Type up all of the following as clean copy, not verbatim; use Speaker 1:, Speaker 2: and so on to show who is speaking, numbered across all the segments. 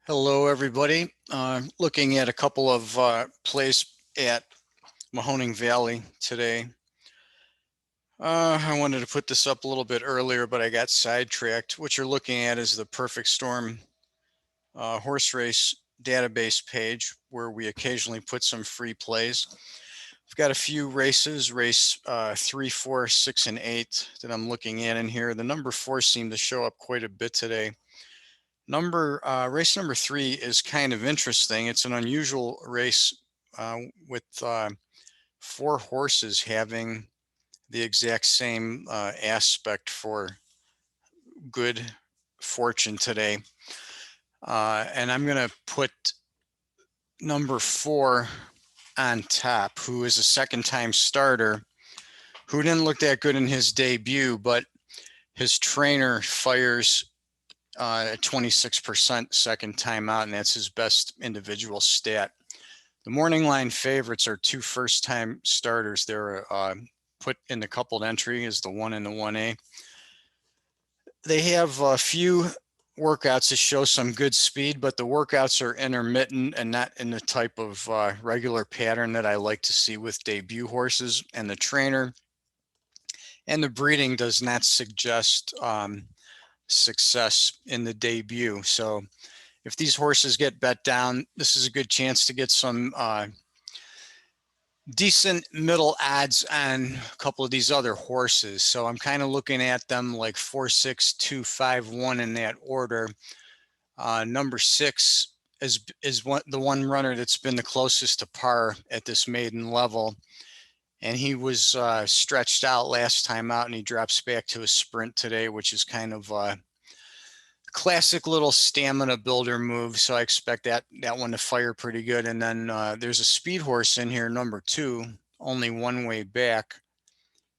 Speaker 1: Hello, everybody. Looking at a couple of plays at Mahoning Valley today. I wanted to put this up a little bit earlier, but I got sidetracked. What you're looking at is the Perfect Storm horse race database page where we occasionally put some free plays. I've got a few races, race 3, 4, 6, and 8 that I'm looking at in here. The number 4 seemed to show up quite a bit today. Race number 3 is kind of interesting. It's an unusual race with 4 horses having the exact same aspect for good fortune today. And I'm going to put number 4 on top, who is a second-time starter, who didn't look that good in his debut, but his trainer fires 26% second time out, and that's his best individual stat. The morning line favorites are 2 first-time starters. They're put in the coupled entry as the 1 and the 1A. They have a few workouts that show some good speed, but the workouts are intermittent and not in the type of regular pattern that I like to see with debut horses. And the trainer and the breeding does not suggest success in the debut. So if these horses get bet down, this is a good chance to get some decent middle odds on a couple of these other horses. So I'm kind of looking at them like 4, 6, 2, 5, 1 in that order. Number 6 is the one runner that's been the closest to par at this maiden level. And he was stretched out last time out, and he drops back to a sprint today, which is kind of classic little stamina builder move. So I expect that one to fire pretty good. And then there's a speed horse in here, number 2, only one way back.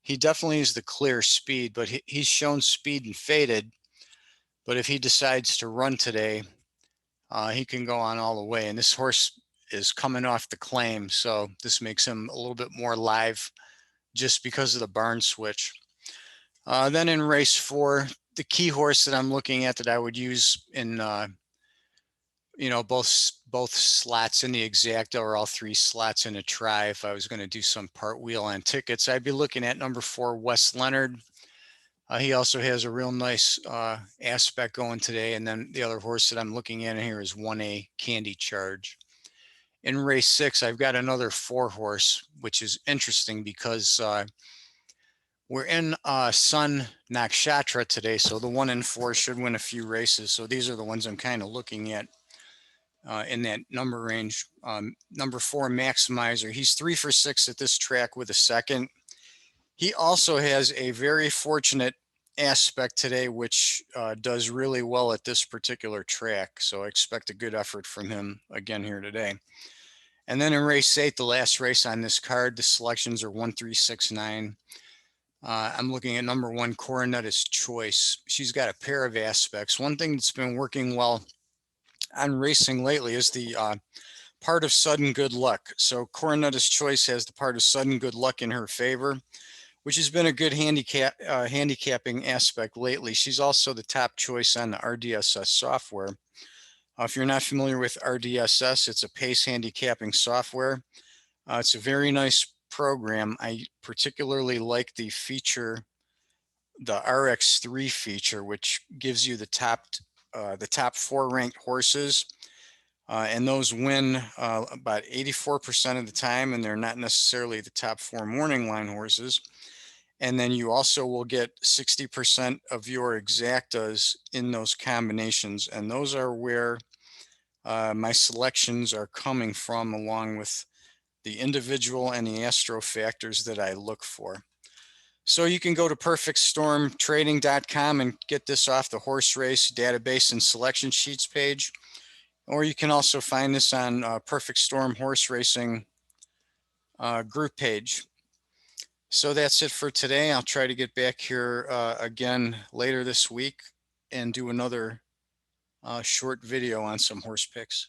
Speaker 1: He definitely is the clear speed, but he's shown speed and faded. But if he decides to run today, he can go on all the way. And this horse is coming off the claim, so this makes him a little bit more live just because of the barn switch. Then in race 4, the key horse that I'm looking at that I would use in both slots in the exacta, or all 3 slots in a try. If I was going to do some part wheel on tickets, I'd be looking at number 4, Wes Leonard. He also has a real nice aspect going today. And then the other horse that I'm looking at in here is 1A, Candy Charge. In race 6, I've got another 4 horse, which is interesting because we're in Sun Nakshatra today. So the 1 and 4 should win a few races. So these are the ones I'm kind of looking at in that number range. Number 4, Maximizer. He's 3 for 6 at this track with a second. He also has a very fortunate aspect today, which does really well at this particular track. So I expect a good effort from him again here today. And then in race 8, the last race on this card, the selections are 1, 3, 6, 9. I'm looking at number 1, Coronetta's Choice. She's got a pair of aspects. One thing that's been working well on racing lately is the part of sudden good luck. So Coronetta's Choice has the part of sudden good luck in her favor, which has been a good handicapping aspect lately. She's also the top choice on the RDSS software. If you're not familiar with RDSS, it's a pace handicapping software. It's a very nice program. I particularly like the feature, the RX3 feature, which gives you the top 4 ranked horses. And those win about 84% of the time, and they're not necessarily the top 4 morning line horses. And then you also will get 60% of your exactas in those combinations. And those are where my selections are coming from, along with the individual and the astro factors that I look for. So you can go to perfectstormtrading.com and get this off the horse race database and selection sheets page. Or you can also find this on Perfect Storm Horse Racing group page. So that's it for today. I'll try to get back here again later this week and do another short video on some horse picks.